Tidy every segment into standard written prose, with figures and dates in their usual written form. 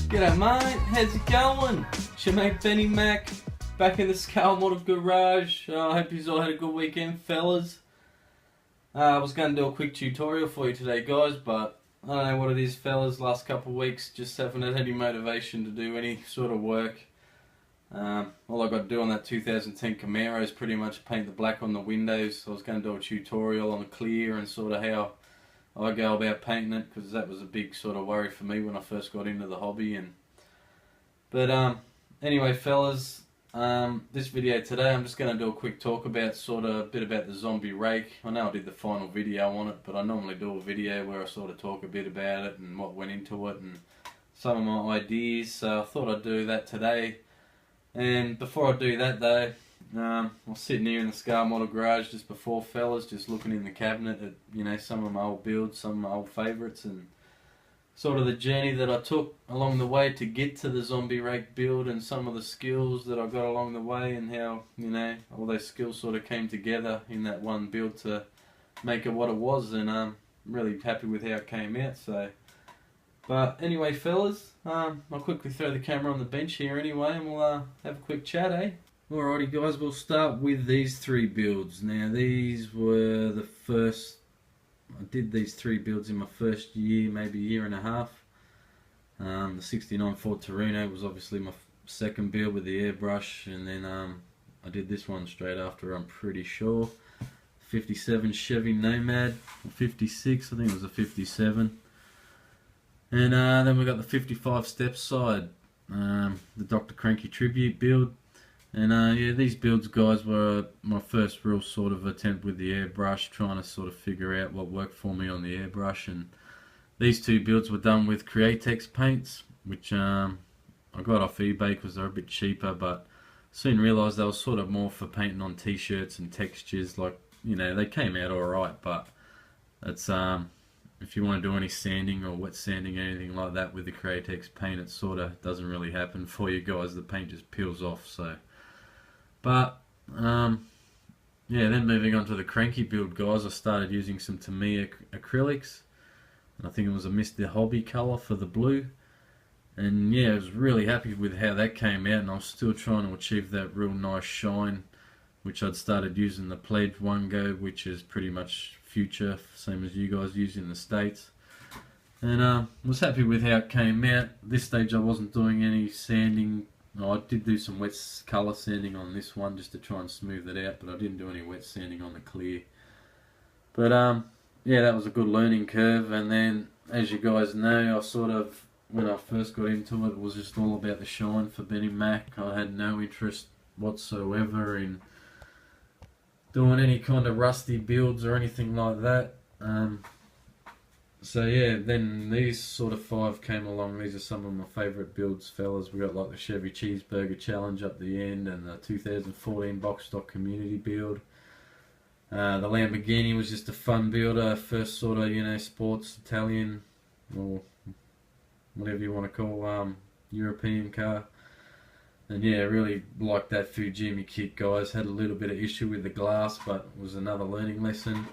G'day mate, how's it going? It's your mate Benny Mac, back in the Scale Model Garage. I hope you all had a good weekend, fellas. I was going to do a quick tutorial for you today, guys, but I don't know what it is, fellas. Last couple of weeks, just haven't had any motivation to do any sort of work. All I got to do on that 2010 Camaro is pretty much paint the black on the windows. So I was going to do a tutorial on the clear and sort of how I go about painting it, because that was a big sort of worry for me when I first got into the hobby. But anyway, fellas, this video today I'm just going to do a quick talk about sort of a bit about the Zombie Rake. I know I did the final video on it, but I normally do a video where I sort of talk a bit about it and what went into it and some of my ideas. So I thought I'd do that today. And before I do that though, I was sitting here in the Scale Model Garage just before, fellas, just looking in the cabinet at, you know, some of my old builds, some of my old favourites, and sort of the journey that I took along the way to get to the Zombie Rake build, and some of the skills that I got along the way, and how, you know, all those skills sort of came together in that one build to make it what it was. And I'm really happy with how it came out. So, but anyway, fellas, I'll quickly throw the camera on the bench here anyway, and we'll have a quick chat, eh? Alrighty guys, we'll start with these three builds. Now these were the first, I did these three builds in my first year, maybe year and a half. The 69 Ford Torino was obviously my second build with the airbrush, and then I did this one straight after, I'm pretty sure. 57 Chevy Nomad, or 56, I think it was a 57. And then we got the 55 Step Side, the Dr. Cranky Tribute build. And yeah, these builds, guys, were my first real sort of attempt with the airbrush, trying to sort of figure out what worked for me on the airbrush. And these two builds were done with Createx paints, which I got off eBay because they're a bit cheaper, but soon realised they were sort of more for painting on t-shirts and textures. Like, you know, they came out alright, but it's if you want to do any sanding or wet sanding or anything like that with the Createx paint, it sort of doesn't really happen for you guys. The paint just peels off. So, but yeah, then moving on to the Cranky build, guys, I started using some Tamiya acrylics, and I think it was a Mr. Hobby colour for the blue. And yeah, I was really happy with how that came out, and I was still trying to achieve that real nice shine, which I'd started using the Pledge One Go, which is pretty much Future, same as you guys use in the States. And was happy with how it came out. At this stage I wasn't doing any sanding. I did do some wet colour sanding on this one just to try and smooth it out, but I didn't do any wet sanding on the clear. But yeah, that was a good learning curve. And then, as you guys know, I sort of, when I first got into it, it was just all about the shine for Benny Mac. I had no interest whatsoever in doing any kind of rusty builds or anything like that. So yeah, then these sort of five came along. These are some of my favourite builds, fellas. We got like the Chevy Cheeseburger Challenge up the end, and the 2014 Box Stock Community build. The Lamborghini was just a fun builder, first sort of, you know, sports Italian, or whatever you want to call, European car. And yeah, really liked that Fujimi kit, guys. Had a little bit of issue with the glass, but it was another learning lesson.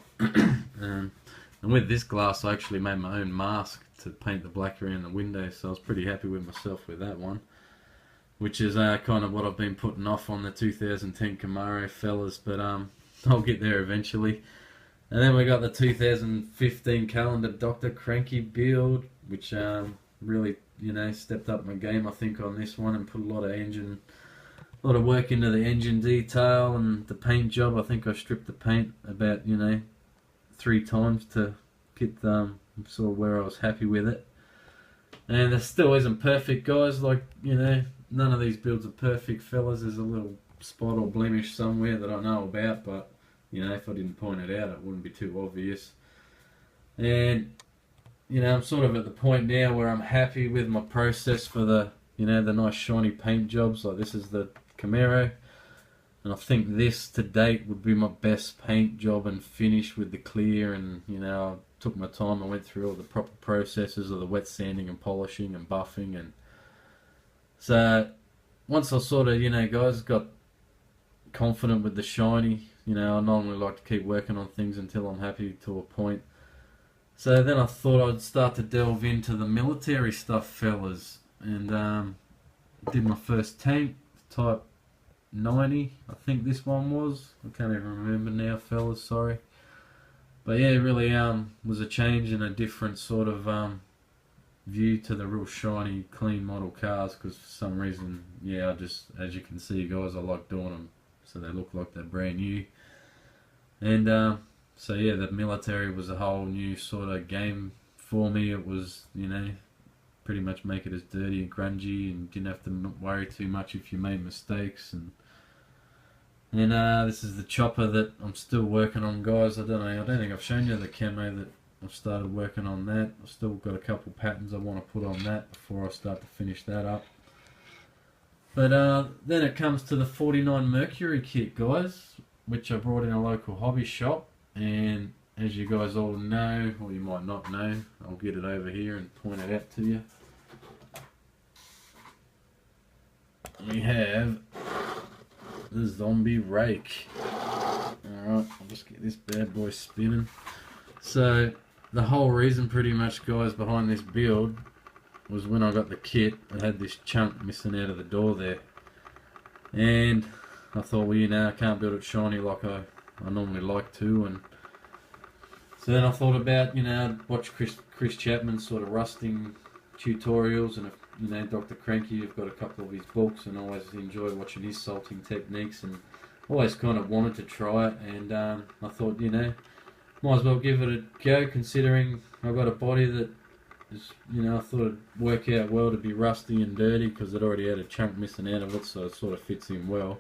And with this glass, I actually made my own mask to paint the black around the window, so I was pretty happy with myself with that one. Which is kind of what I've been putting off on the 2010 Camaro, fellas, but I'll get there eventually. And then we got the 2015 calendar Dr. Cranky build, which really, you know, stepped up my game, I think, on this one, and put a lot of work into the engine detail and the paint job. I think I stripped the paint about, you know, 3 times to get sort of where I was happy with it. And it still isn't perfect, guys. Like, you know, none of these builds are perfect, fellas. There's a little spot or blemish somewhere that I know about, but, you know, if I didn't point it out, it wouldn't be too obvious. And, you know, I'm sort of at the point now where I'm happy with my process for the, you know, the nice shiny paint jobs. Like, this is the Camaro, and I think this to date would be my best paint job and finish with the clear. And, you know, I took my time, I went through all the proper processes of the wet sanding and polishing and buffing. And so once I sort of, you know, guys, got confident with the shiny, you know, I normally like to keep working on things until I'm happy to a point. So then I thought I'd start to delve into the military stuff, fellas. and did my first tank, Type 90, I think this one was. I can't even remember now, fellas, sorry. But yeah, it really was a change and a different sort of view to the real shiny, clean model cars, because for some reason, yeah, I just, as you can see guys, I like doing them so they look like they're brand new. And so yeah, the military was a whole new sort of game for me. It was, you know, pretty much make it as dirty and grungy, and didn't have to worry too much if you made mistakes. And this is the chopper that I'm still working on, guys. I don't think I've shown you the camo that I've started working on that. I've still got a couple patterns I want to put on that before I start to finish that up. But then it comes to the 49 Mercury kit, guys, which I brought in a local hobby shop. And as you guys all know, or you might not know, I'll get it over here and point it out to you. We have the Zombie Rake. Alright, I'll just get this bad boy spinning. So, the whole reason pretty much, guys, behind this build was when I got the kit, I had this chunk missing out of the door there. And I thought, well, you know, I can't build it shiny like I normally like to. And so then I thought about, you know, I'd watch Chris Chapman's sort of rusting tutorials, and if, you know, Dr. Cranky, I've got a couple of his books, and I always enjoy watching his salting techniques, and always kind of wanted to try it. And I thought, you know, might as well give it a go, considering I've got a body that is, you know, I thought it'd work out well to be rusty and dirty, because it already had a chunk missing out of it, so it sort of fits in well.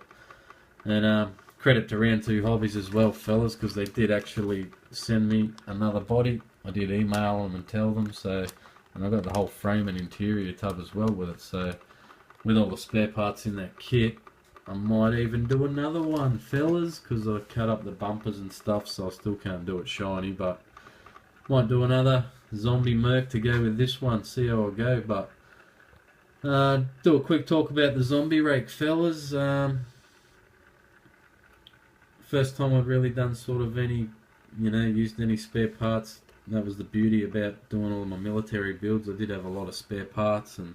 And credit to Round 2 Hobbies as well, fellas, because they did actually send me another body. I did email them and tell them, so, and I got the whole frame and interior tub as well with it. So with all the spare parts in that kit, I might even do another one, fellas, because I cut up the bumpers and stuff, so I still can't do it shiny, but might do another Zombie Merc to go with this one, see how I go. But do a quick talk about the Zombie Rake, fellas. First time I've really done sort of any, you know, used any spare parts. That was the beauty about doing all of my military builds. I did have a lot of spare parts and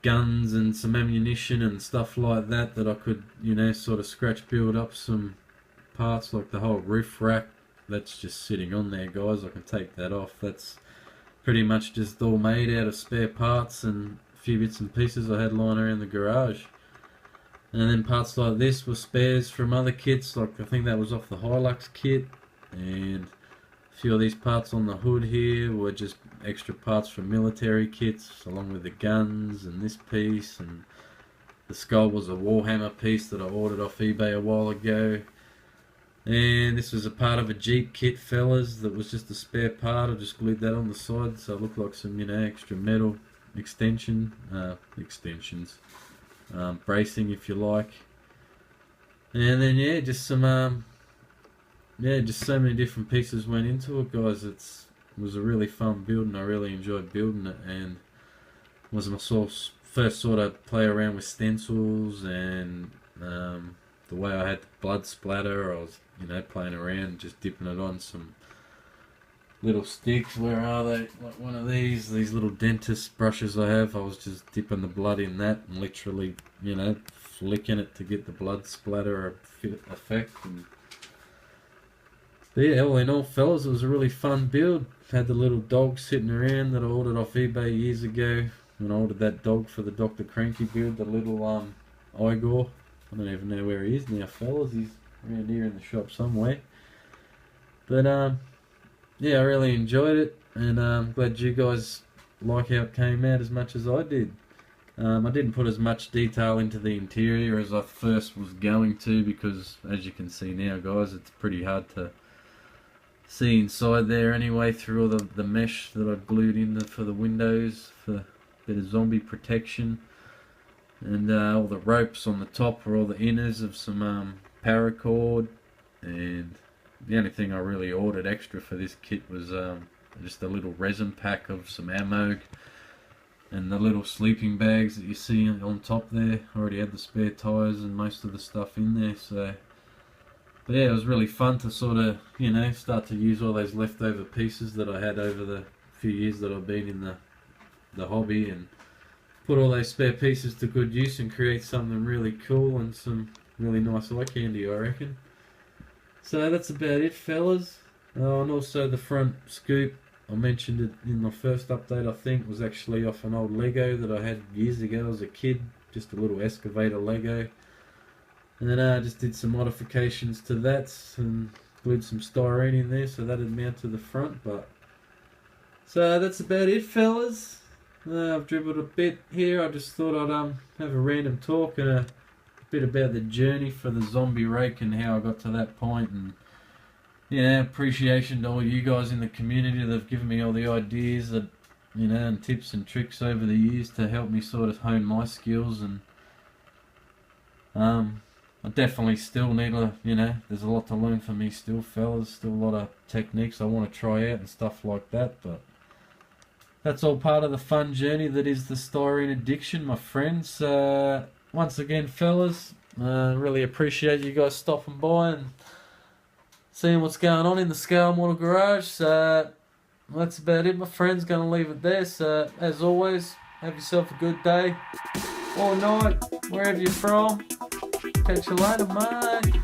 guns and some ammunition and stuff like that I could, you know, sort of scratch build up some parts, like the whole roof rack. That's just sitting on there, guys. I can take that off. That's pretty much just all made out of spare parts and a few bits and pieces I had lying around the garage. And then parts like this were spares from other kits, like I think that was off the Hilux kit, and a few of these parts on the hood here were just extra parts from military kits, along with the guns and this piece, and the skull was a Warhammer piece that I ordered off eBay a while ago. And this was a part of a Jeep kit, fellas, that was just a spare part. I just glued that on the side so it looked like some, you know, extra metal extensions, bracing if you like. And then yeah, just some just so many different pieces went into it, guys. It was a really fun build, and I really enjoyed building it. And it was my first sort of play around with stencils, and the way I had the blood splatter, I was, you know, playing around, just dipping it on some little sticks. Where are they? Like one of these little dentist brushes I have. I was just dipping the blood in that and literally, you know, flicking it to get the blood splatter effect. And but yeah, all in all, fellas, it was a really fun build. Had the little dog sitting around that I ordered off eBay years ago when I ordered that dog for the Dr. Cranky build, the little Igor. I don't even know where he is now, fellas. He's around here in the shop somewhere. But yeah, I really enjoyed it, and I'm glad you guys like how it came out as much as I did. I didn't put as much detail into the interior as I first was going to, because as you can see now, guys, it's pretty hard to see inside there anyway, through all the mesh that I glued in for the windows for a bit of zombie protection. And all the ropes on the top were all the inners of some paracord. And the only thing I really ordered extra for this kit was just a little resin pack of some ammo and the little sleeping bags that you see on top there. I already had the spare tyres and most of the stuff in there. So, but yeah, it was really fun to sort of, you know, start to use all those leftover pieces that I had over the few years that I've been in the hobby, and put all those spare pieces to good use and create something really cool and some really nice eye candy, I reckon. So that's about it, fellas. And also the front scoop, I mentioned it in my first update, I think, was actually off an old Lego that I had years ago as a kid. Just a little excavator Lego. And then I just did some modifications to that and glued some styrene in there so that'd mount to the front. But so that's about it, fellas. I've dribbled a bit here. I just thought I'd have a random talk and a bit about the journey for the Zombie Rake and how I got to that point, and appreciation to all you guys in the community that have given me all the ideas that and tips and tricks over the years to help me sort of hone my skills. And I definitely still need there's a lot to learn for me still, fellas. Still a lot of techniques I want to try out and stuff like that, but that's all part of the fun journey that is the styrene addiction, my friends. Once again, fellas, really appreciate you guys stopping by and seeing what's going on in the Scale Model Garage. So that's about it, my friends. Going to leave it there. So as always, have yourself a good day or night, wherever you're from. Catch you later, mate.